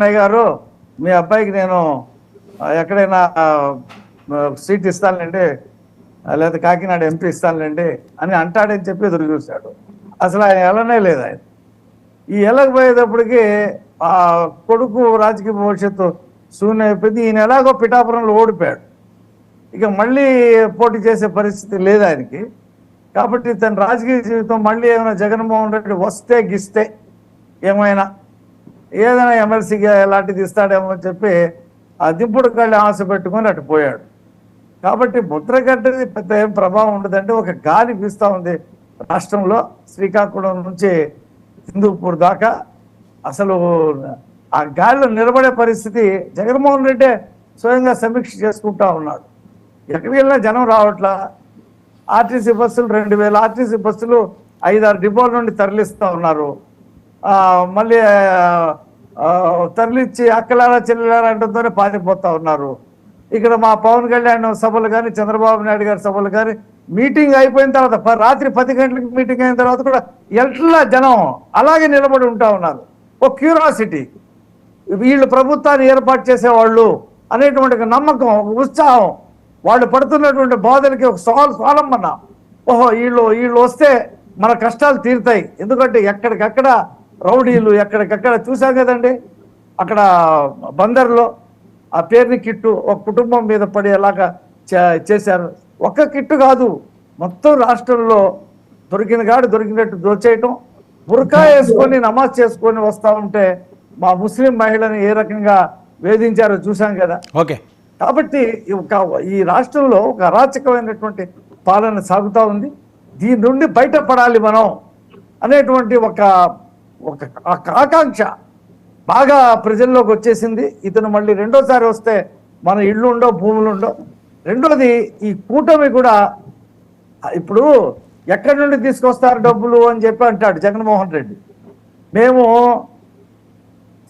అన్నయ్య గారు మీ అబ్బాయికి నేను ఎక్కడైనా సీట్ ఇస్తానులేండి, లేదా కాకినాడ ఎంపీ ఇస్తానులేండి అని అంటాడని చెప్పి ఎదురు చూశాడు. అసలు ఆయన వెళ్ళనే లేదు. ఆయన ఈ వెళ్ళకపోయేటప్పటికి ఆ కొడుకు రాజకీయ భవిష్యత్తు శూన్యం అయిపోయింది. ఈయన ఎలాగో పిఠాపురంలో ఓడిపోయాడు, ఇక మళ్ళీ పోటీ చేసే పరిస్థితి లేదు ఆయనకి. కాబట్టి తన రాజకీయ జీవితం మళ్ళీ ఏమైనా జగన్మోహన్ రెడ్డి వస్తే గిస్తే ఏమైనా ఏదైనా ఎమ్మెల్సీగా ఎలాంటిది ఇస్తాడేమో అని చెప్పి ఆ దింపుడు కళ్ళు ఆశ పెట్టుకొని అటు పోయాడు. కాబట్టి ముద్రగడ్డది పెద్ద ఏం ప్రభావం ఉండదంటే ఒక గాలి వీస్తూ ఉంది రాష్ట్రంలో. శ్రీకాకుళం నుంచి హిందూపూర్ దాకా అసలు ఆ గాలిలో నిలబడే పరిస్థితి జగన్మోహన్ రెడ్డి స్వయంగా సమీక్ష చేసుకుంటా ఉన్నాడు. ఎక్కడికి వెళ్ళినా జనం రావట్లా. ఆర్టీసీ బస్సులు 2000 ఆర్టీసీ బస్సులు 5-6 డిపోల నుండి తరలిస్తూ ఉన్నారు. మళ్ళీ తరలిచ్చి అక్కలారా చెల్లెలారా అంటంతోనే పారిపోతూ ఉన్నారు. ఇక్కడ మా పవన్ కళ్యాణ్ సభలు కానీ చంద్రబాబు నాయుడు గారి సభలు కానీ మీటింగ్ అయిపోయిన తర్వాత రాత్రి 10 గంటలకు మీటింగ్ అయిన తర్వాత కూడా ఎట్లా జనం అలాగే నిలబడి ఉంటా ఉన్నారు. ఒక క్యూరియాసిటీ, వీళ్ళు ప్రభుత్వాన్ని ఏర్పాటు చేసేవాళ్ళు అనేటువంటి నమ్మకం, ఒక ఉత్సాహం, వాళ్ళు పడుతున్నటువంటి బాధలకి ఒక స్వాలంబన. ఓహో వీళ్ళు వస్తే మన కష్టాలు తీరుతాయి. ఎందుకంటే ఎక్కడికక్కడ రౌడీలు, ఎక్కడికక్కడ చూసాం కదండి. అక్కడ బందర్లో ఆ పేరుని కిట్టు ఒక కుటుంబం మీద పడేలాగా చేశారు. ఒక్క కిట్టు కాదు, మొత్తం రాష్ట్రంలో దొరికిన కాడు దొరికినట్టు దోచేయటం. బుర్కా వేసుకొని నమాజ్ చేసుకొని వస్తూ ఉంటే మా ముస్లిం మహిళని ఏ రకంగా వేధించారో చూసాం కదా. ఓకే, కాబట్టి ఈ రాష్ట్రంలో ఒక అరాచకమైనటువంటి పాలన సాగుతూ ఉంది. దీని నుండి బయటపడాలి మనం అనేటువంటి ఒక ఆకాంక్ష బాగా ప్రజల్లోకి వచ్చేసింది. ఇతను మళ్ళీ రెండోసారి వస్తే మన ఇళ్ళు ఉండవు, భూములు ఉండవు. రెండోది, ఈ కూటమి కూడా ఇప్పుడు ఎక్కడి నుండి తీసుకొస్తారు డబ్బులు అని చెప్పి అంటాడు జగన్మోహన్ రెడ్డి. మేము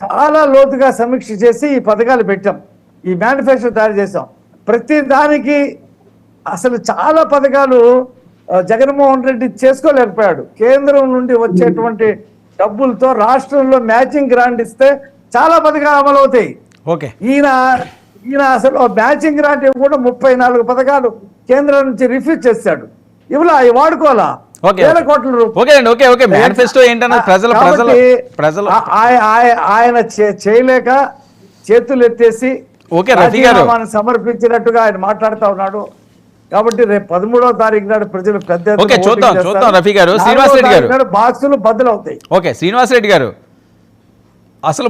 చాలా లోతుగా సమీక్ష చేసి ఈ పథకాలు పెట్టాం, ఈ మేనిఫెస్టో తయారు చేసాం. ప్రతి దానికి అసలు చాలా పథకాలు జగన్మోహన్ రెడ్డి చేసుకోలేకపోయాడు. కేంద్రం నుండి వచ్చేటువంటి డబ్బులతో రాష్ట్రంలో మ్యాచింగ్ గ్రాంట్ ఇస్తే చాలా పథకాలు అమలు అవుతాయి. ఈయన అసలు మ్యాచింగ్ గ్రాంట్ కూడా 34 పథకాలు కేంద్రం నుంచి రిఫ్యూజ్ చేశాడు. ఇవ్వలా, అవి వాడుకోవాలా, వేల కోట్ల రూపాయలు. ఆయన చేయలేక చేతులు ఎత్తేసి రాజీనామాను సమర్పించినట్టుగా ఆయన మాట్లాడుతూ ఉన్నాడు. కాబట్టి రేపు 13వ తారీఖు నాడు ప్రజలు పెద్ద బాక్సులు బద్దలవుతాయి. ఓకే, శ్రీనివాసరెడ్డి గారు, అసలు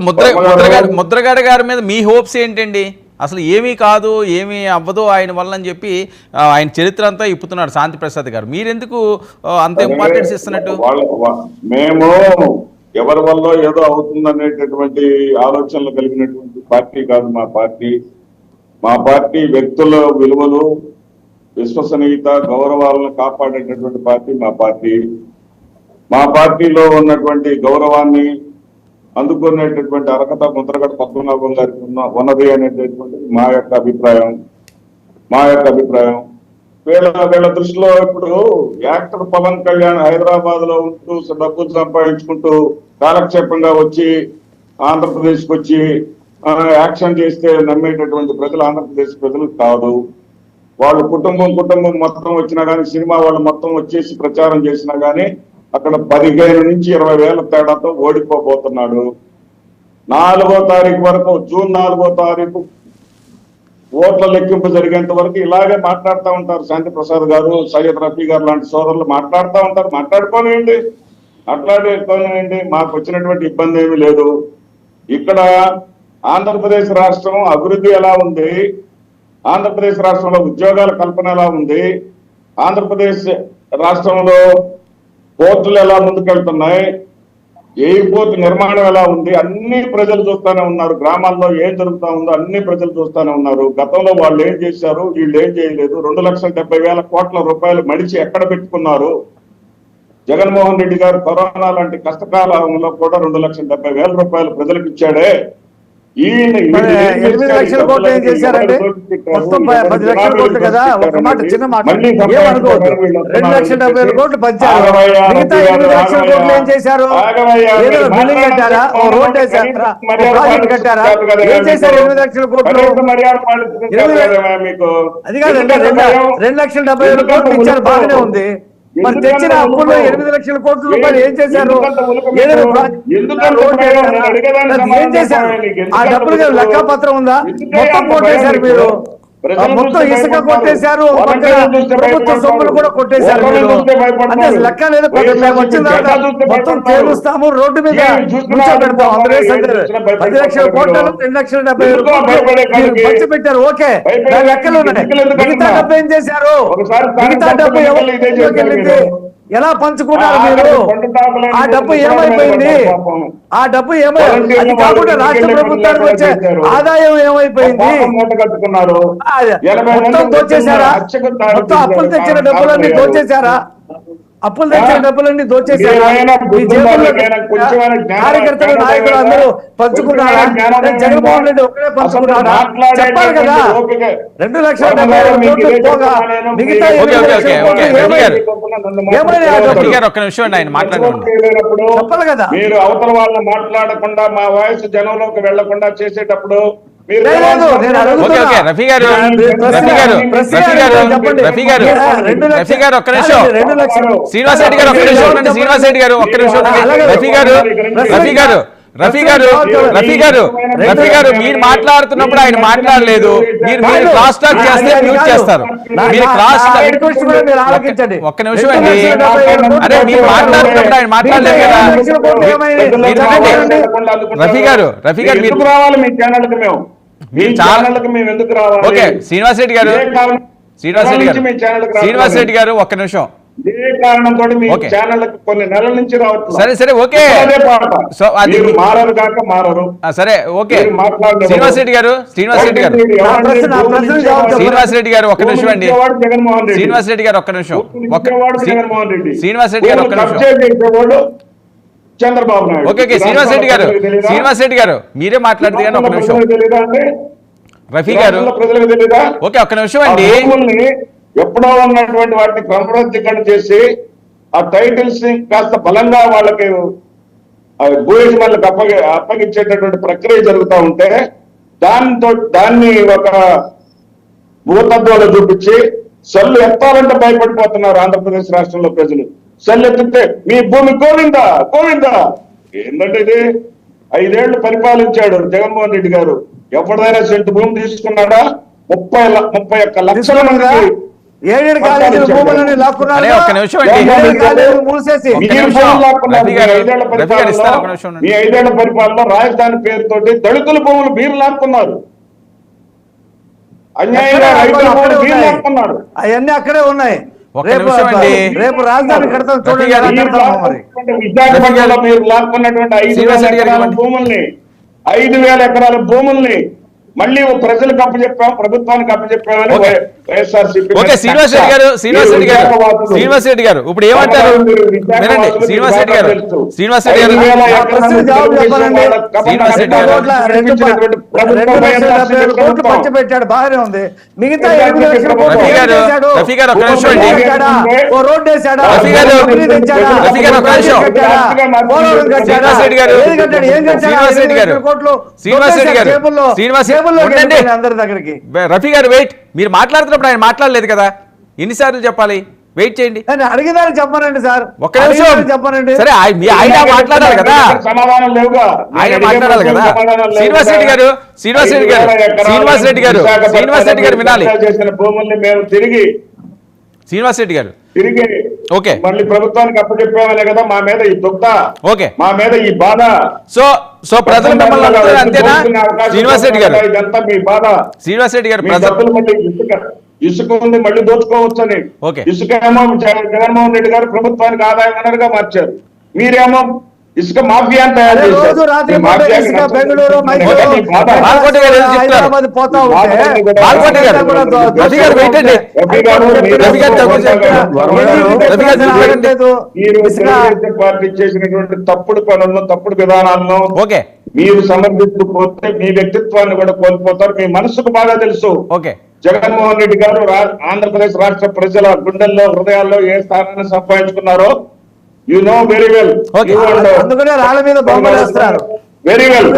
ముద్రగడ గారి మీద మీ హోప్స్ ఏంటండి? అసలు ఏమీ కాదు, ఏమీ అవ్వదు ఆయన వల్ల అని చెప్పి ఆయన చరిత్ర అంతా ఇప్పుతున్నాడు శాంతి ప్రసాద్ గారు. మీరెందుకు అంత ఇంపార్టెన్స్ ఇస్తున్నట్టు? మేము ఎవరి వల్ల ఏదో అవుతుందనేటటువంటి ఆలోచనలు కలిగినటువంటి పార్టీ కాదు మా పార్టీ. మా పార్టీ వ్యక్తుల విలువలు, విశ్వసనీయత, గౌరవాలను కాపాడేటటువంటి పార్టీ మా పార్టీ. మా పార్టీలో ఉన్నటువంటి గౌరవాన్ని అందుకునేటటువంటి అర్హత ముద్రగడ పద్మనాభం గారికి ఉన్నది అనేటటువంటి మా యొక్క అభిప్రాయం. వీళ్ళ దృష్టిలో ఇప్పుడు యాక్టర్ పవన్ కళ్యాణ్ హైదరాబాద్ లో ఉంటూ డబ్బులు సంపాదించుకుంటూ కాలక్షేపంగా వచ్చి ఆంధ్రప్రదేశ్ కి వచ్చి యాక్షన్ చేస్తే నమ్మేటటువంటి ప్రజలు ఆంధ్రప్రదేశ్ ప్రజలు కాదు. వాళ్ళు కుటుంబం మొత్తం వచ్చినా కానీ, సినిమా వాళ్ళు మొత్తం వచ్చేసి ప్రచారం చేసినా కానీ అక్కడ 15 నుంచి 20 వేల తేడాతో ఓడిపోబోతున్నాడు. 4వ తారీఖు వరకు, జూన్ 4వ తారీఖు ఓట్ల లెక్కింపు జరిగేంత వరకు ఇలాగే మాట్లాడుతూ ఉంటారు. శాంతి ప్రసాద్ గారు, సయ్యద్ రఫీ గారు లాంటి సోదరులు మాట్లాడుతూ ఉంటారు. మాట్లాడుకోనివ్వండి. మాకు వచ్చినటువంటి ఇబ్బంది ఏమీ లేదు. ఇక్కడ ఆంధ్రప్రదేశ్ రాష్ట్రం అభివృద్ధి ఎలా ఉంది, ఆంధ్రప్రదేశ్ రాష్ట్రంలో ఉద్యోగాల కల్పన ఎలా ఉంది, ఆంధ్రప్రదేశ్ రాష్ట్రంలో పోర్టులు ఎలా ముందుకెళ్తున్నాయి, ఎయిర్పోర్ట్ నిర్మాణం ఎలా ఉంది, అన్ని ప్రజలు చూస్తూనే ఉన్నారు. గ్రామాల్లో ఏం జరుగుతా ఉందో అన్ని ప్రజలు చూస్తూనే ఉన్నారు. గతంలో వాళ్ళు ఏం చేశారు, వీళ్ళు ఏం చేయలేదు. 2,70,000 కోట్ల రూపాయలు మడిచి ఎక్కడ పెట్టుకున్నారు? జగన్మోహన్ రెడ్డి గారు కరోనా లాంటి కష్టకాలంలో కూడా 2,70,000 రూపాయలు ప్రజలకు ఇచ్చాడే. మరి 8 లక్షల కోట్లు ఏం చేశారండి? మొత్తం 10 లక్షల కోట్లు కదా. ఒక మాట, చిన్న మాట ఏమనుకోవద్దు. 2,70,000 కోట్లు పంచారు. మిగతా 8 లక్షల కోట్లు ఏం చేశారు? ఏదో బిల్డింగ్ కట్టారా? ఓ రోడ్ వేసారా? ప్రాజెక్ట్ కట్టారా? ఏం చేశారు 8 లక్షల కోట్లు? అది కాదండి, 2,70,000 కోట్లు ఇచ్చారు, బాగానే ఉంది. మరి తెచ్చిన అప్పులు 8 లక్షల కోట్ల రూపాయలు ఏం చేశారు? ఏం చేశారు? ఆ డబ్బులు లెక్క పత్రం ఉందా? మొత్తం కొట్టేశారు మీరు. మొత్తం ఇసుక కొట్టేశారు, ప్రభుత్వ సొమ్ములు కూడా కొట్టేశారు మీరు. అంటే లెక్క లేదు. మేము వచ్చిన తర్వాత మొత్తం తేలుస్తాము, రోడ్డు మీద కూర్చోబెడతాం. 10 లక్షల కోట్లు, 2,70,000 కోట్లు ఖర్చు పెట్టారు. ఓకే, దాని లెక్కలు ఉన్నాయి. మిగతా డబ్బు ఏం చేశారు? మిగతా డబ్బు ఎవరికి ఎలా పంచుకున్నారు మీరు? ఆ డబ్బు ఏమైపోయింది? ఆ డబ్బు ఏమైంది? అది కాకుండా రాష్ట్ర ప్రభుత్వానికి వచ్చే ఆదాయం ఏమైపోయింది? మొత్తం దోచేశారా? మొత్తం అప్పులు తెచ్చిన డబ్బులన్నీ దోచేశారా? అప్పులు తెచ్చిన డబ్బులన్నీ దోచేశారా? కార్యకర్తలు, నాయకులు అందరూ పంచుకున్నారా? జగన్మోహన్ రెడ్డి ఒక్కడే పంచుకున్నారా? చెప్పాలి కదా. 2,70,000 కోట్లు పోగా మిగతా 8 లక్షల కోట్లు ఏమైనా చెప్పాలి కదా. మీరు అవతల వాళ్ళని మాట్లాడకుండా, మా వాయిస్ జనంలోకి వెళ్లకుండా చేసేటప్పుడు రఫీ గారు ఒక్క నిమిషం, శ్రీనివాస్ రెడ్డి గారు ఒక్క నిమిషం ఉండండి. శ్రీనివాస్ రెడ్డి గారు ఒక్క నిమిషం ఉండండి. రఫీ గారు మీరు మాట్లాడుతున్నప్పుడు ఆయన మాట్లాడలేదు. మీరు క్రాస్ టాక్ చేస్తే మ్యూట్ చేస్తారు. మీరు క్రాస్ ఒక్క నిమిషం అండి. అరే మీరు మాట్లాడుతున్నప్పుడు ఆయన మాట్లాడలేదు కదా. రఫీ గారు మీరు రావాలి మీ ఛానల్కి. మేము ఛానల్కి మేము ఎందుకు రావాలి? ఓకే, శ్రీనివాస్ రెడ్డి గారు ఒక్క నిమిషం. ఏ కారణంతో మీ ఛానల్ కొన్ని నెలల నుంచి రావట్లేదు. సరే ఓకే, సో అది మారరు కాక మారరు. సరే ఓకే, శ్రీనివాస్ రెడ్డి గారు ఒక్క నిమిషం అండి. శ్రీనివాస్ రెడ్డి గారు ఒక్క నిమిషం. శ్రీనివాస్ రెడ్డి గారు ఒక్క నిమిషం. చంద్రబాబు నాయుడు. ఓకే, శ్రీనివాస్ రెడ్డి గారు మీరే మాట్లాడితే కానీ ఒక్క నిమిషం. రఫీ గారు ఓకే, ఒక్క నిమిషం అండి. ఎప్పుడో ఉన్నటువంటి వాటిని క్రమబద్ధీకరణ చేసి ఆ టైటిల్స్ ని కాస్త బలంగా వాళ్ళకి భూయజమానులకు అప్పగించేటటువంటి ప్రక్రియ జరుగుతూ ఉంటే దాన్ని ఒక భూతత్వంలో చూపించి సెల్లు ఎత్తాలంటే భయపడిపోతున్నారు ఆంధ్రప్రదేశ్ రాష్ట్రంలో ప్రజలు. సెల్లు ఎత్తితే మీ భూమి గోవిందా ఏంటంటే ఇది 5 ఏళ్లు పరిపాలించాడు జగన్మోహన్ రెడ్డి గారు. ఎవరిదైనా సెంటు భూమి తీసుకున్నాడా? 31 లక్షల మంది 7 కాలేజీల భూములని లాక్కున్నారు. మీ 5 ఏళ్ల పరిపాలనలో రాజధాని పేరుతోటి దళితుల భూములు మీరు లాక్కున్నారు. అన్యాయంగా రైతుల భూములు మీరు లాక్కున్నారు. అవన్నీ అక్కడే ఉన్నాయి. రేపు రాజధాని కడతాం చూడండి. విశాఖపట్నంలో మీరు లాక్కున్నటువంటి 5,000 ఎకరాల భూముల్ని, 5,000 ఎకరాల భూముల్ని మళ్ళీ ప్రజలకు అప్పచెప్పాం, ప్రభుత్వానికి అప్పచెప్పామని వైఎస్ఆర్సీపీ. ఓకే, శ్రీనివాస్ రెడ్డి గారు ఇప్పుడు ఏమంటారు? శ్రీనివాస్ రెడ్డి గారు పంచిపెట్టాడు, బాగానే ఉంది. మిగతా రోడ్ వేసాడా? అందరి దగ్గరికి. రఫీ గారు వెయిట్, మీరు మాట్లాడుతున్నప్పుడు ఆయన మాట్లాడలేదు కదా, ఎన్నిసార్లు చెప్పాలి? వెయిట్ చేయండి. అడిగేదాన్ని చెప్పానండి సార్, ఒక్క నిమిషం చెప్పానండి. సరే ఆయన మాట్లాడాలి కదా, సమాధానం లేవుగా, ఆయన మాట్లాడాలి కదా. శ్రీనివాస్ రెడ్డి గారు వినాలి. చేసిన భూముల్ని మేము శ్రీనివాస్ రెడ్డి గారు ఓకే, మళ్ళీ ప్రభుత్వానికి అప్పచెప్పామనే కదా మా మీద ఈ దుఃఖ, ఓకే మా మీద ఈ బాధ. సో ప్రజలు మిమ్మల్ని అంతేనా? శ్రీనివాస్ రెడ్డి గారు ఇదంతా మీ బాధ. శ్రీనివాస్ రెడ్డి గారు మళ్ళీ ఇసుక ఉంది, మళ్ళీ దోచుకోవచ్చని. ఇసుక ఏమో జగన్మోహన్ రెడ్డి గారు ప్రభుత్వానికి ఆదాయం వనరుగా మార్చారు. మీరేమో ఇసుక మాఫియా తయారు చేశారు. పార్టీ చేసినటువంటి తప్పుడు పనులను, తప్పుడు విధానాలను మీరు సమర్థిస్తూ పోతే మీ వ్యక్తిత్వాన్ని కూడా కోల్పోతారు. మీ మనసుకు బాగా తెలుసు ఓకే జగన్మోహన్ రెడ్డి గారు ఆంధ్రప్రదేశ్ రాష్ట్ర ప్రజల గుండెల్లో హృదయాల్లో ఏ స్థానాన్ని సంపాదించుకున్నారో you know very well. Okay. అందుకనే రాళ్ళ మీద బొమ్మలు వేస్తారు. Very well.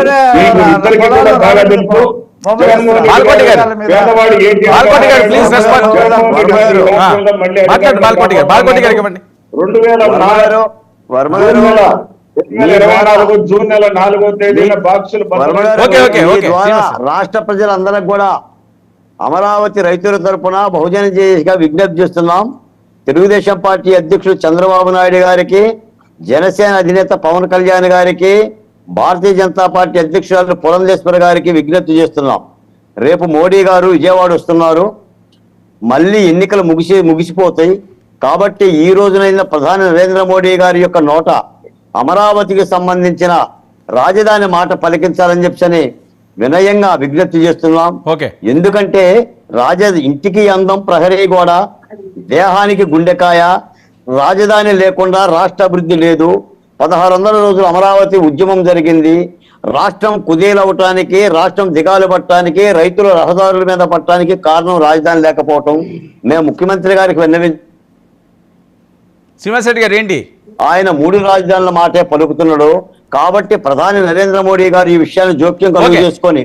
ఇద్దరికి కూడా బాగా తెలుసు. బాల్కోటి గారు, పేదవాడు ఏంటి బాల్కోటి గారు, please respond. మాట్లాడు బాల్కోటి గారు, బాల్కోటి గారికి ఇవ్వండి. 2024 జూన్ నెల 4వ తేదీన బాక్సులు ఓకే, ఓకే, ఓకే. రాష్ట్ర ప్రజలందరికి కూడా అమరావతి రైతుల తరపున బహుజన జేఏసీగా విజ్ఞప్తి చేస్తున్నాం. తెలుగుదేశం పార్టీ అధ్యక్షుడు చంద్రబాబు నాయుడు గారికి, జనసేన అధినేత పవన్ కళ్యాణ్ గారికి, భారతీయ జనతా పార్టీ అధ్యక్షురాలు పురంధేశ్వరి గారికి విజ్ఞప్తి చేస్తున్నాం. రేపు మోడీ గారు విజయవాడ వస్తున్నారు. మళ్ళీ ఎన్నికలు ముగిసిపోతాయి కాబట్టి ఈ రోజునైనా ప్రధాని నరేంద్ర మోడీ గారి యొక్క నోట అమరావతికి సంబంధించిన రాజధాని మాట పలికించాలని చెప్పని వినయంగా విజ్ఞప్తి చేస్తున్నాం. ఓకే. ఎందుకంటే ఇంటికి అందం ప్రహరీ గోడ, దేహానికి గుండెకాయ. రాజధాని లేకుండా రాష్ట్ర అభివృద్ధి లేదు. 1600 రోజులు అమరావతి ఉద్యమం జరిగింది. రాష్ట్రం కుదేలవటానికి, రాష్ట్రం దిగాలు పట్టడానికి, రైతులు రహదారుల మీద పట్టడానికి కారణం రాజధాని లేకపోవటం. మేము ముఖ్యమంత్రి గారికి శ్రీనివాస్ రెడ్డి గారు ఏంటి ఆయన 3 రాజధానుల మాటే పలుకుతున్నాడు. కాబట్టి ప్రధాని నరేంద్ర మోడీ గారు ఈ విషయాన్ని జోక్యం కలుగు చేసుకొని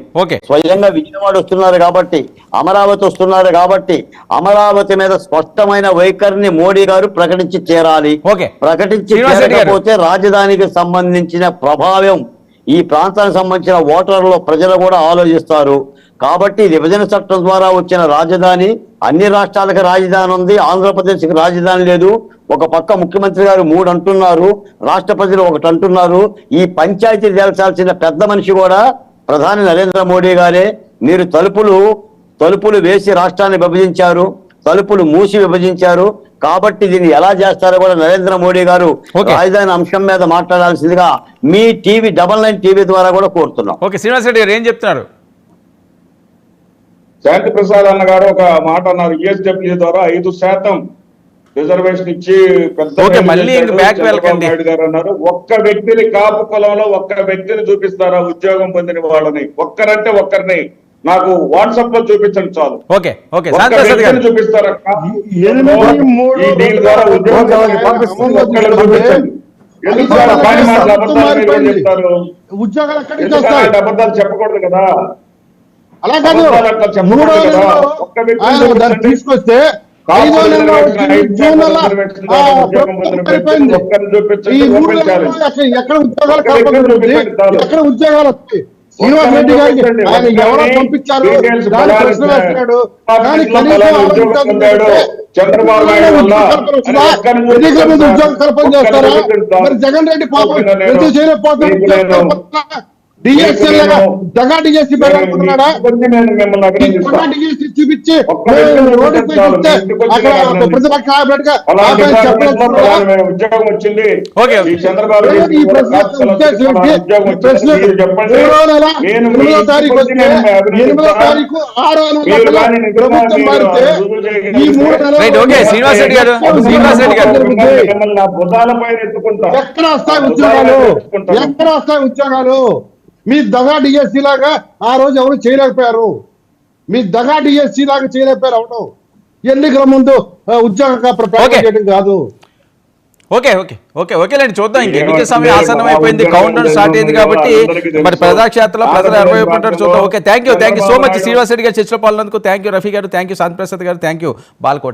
స్వయంగా విజయవాడ వస్తున్నారు కాబట్టి, అమరావతి వస్తున్నారు కాబట్టి అమరావతి మీద స్పష్టమైన వైఖరిని మోడీ గారు ప్రకటించి చేరాలి. ప్రకటించి చేరకపోతే రాజధానికి సంబంధించిన ప్రభావం ఈ ప్రాంతానికి సంబంధించిన ఓటర్లు ప్రజలు కూడా ఆలోచిస్తారు. కాబట్టి విభజన చట్టం ద్వారా వచ్చిన రాజధాని, అన్ని రాష్ట్రాలకు రాజధాని ఉంది, ఆంధ్రప్రదేశ్కి రాజధాని లేదు. ఒక పక్క ముఖ్యమంత్రి గారు 3 అంటున్నారు, రాష్ట్ర ప్రజలు 1 అంటున్నారు. ఈ పంచాయతీ తేల్చాల్సిన పెద్ద మనిషి కూడా ప్రధాని నరేంద్ర మోడీ గారే. మీరు తలుపులు వేసి రాష్ట్రాన్ని విభజించారు, తలుపులు మూసి విభజించారు. కాబట్టి దీన్ని ఎలా చేస్తారో కూడా నరేంద్ర మోడీ గారు రాజధాని అంశం మీద మాట్లాడాల్సిందిగా మీ టీవీ 99 టీవీ ద్వారా కూడా కోరుతున్నాం. ఓకే, శ్రీనివాస్ రెడ్డి గారు ఏం చెప్తున్నారు? శాంతి ప్రసాద్ అన్న గారు ఒక మాట అన్నారు, ఈఎస్డబ్ల్యూ ద్వారా 5% రిజర్వేషన్ ఇచ్చి నాయుడు గారు అన్నారు. ఒక్క వ్యక్తిని కాపు కులంలో ఒక్క వ్యక్తిని చూపిస్తారా ఉద్యోగం పొందిన వాళ్ళని? ఒక్కరంటే ఒక్కరిని నాకు వాట్సాప్ లో చూపించండి చాలు. చూపిస్తారా ఈ డీల్ ద్వారా ఉద్యోగం చూపించండి. ఎందుకు సార్ పని మాటలు అబద్ధాలు చెప్తారు? అబద్ధాలు చెప్పకూడదు కదా. అలా కాదు, 3వ నెలలో తీసుకొస్తే 5వ నెలలో జూన్ నెల ఈ 3 నెలల్లో ఎక్కడ ఉద్యోగాలు కల్పడుతుంది, ఎక్కడ ఉద్యోగాలు వస్తాయి? శ్రీనివాస్ రెడ్డి గారికి ఆయన ఎవరో పంపించారు, దాని ప్రశ్న వేస్తున్నాడు. కానీ చంద్రబాబు ఉద్యోగ కల్పన చేస్తారా? మరి జగన్ రెడ్డి పాపం ఎందుకు చేయలేకపోతున్నారు? చూపించి ప్రతిపక్ష ఉద్యోగం వచ్చింది. తారీఖు వస్తే 8వ తారీఖు 6వ నెల ప్రభుత్వం మారితే ఈ 3 ఎక్కడ వస్తాయి ఉద్యోగాలు? ఎక్కడ వస్తాయి ఉద్యోగాలు? మీ దగా డిఎస్సీ లాగా ఆ రోజు ఎవరు చేయలేకపోయారు. మీ దగా డిఎస్సీ లాగా చేయలేకపోయారు అవడం. ఎన్నికల ముందు ఉద్యోగ ప్రకటన కాదు. ఓకేలేండి, చూద్దాం. ఇంక ఎన్నికల సమయం ఆసన్నం అయిపోయింది, కౌంట్ డౌన్ స్టార్ట్ అయింది కాబట్టి మరి ప్రజాక్షేత్రంలో ప్రజలు ఎవరైపోతుంటారు చూద్దాం. Okay, thank you so much Srinivas Reddy గారు చర్చలో పాల్గొన్నందుకు. థ్యాంక్ యూ రఫీ గారు, థ్యాంక్ యూ శాంతి ప్రసాద్ గారు, థ్యాంక్ యూ బాల్కోటి.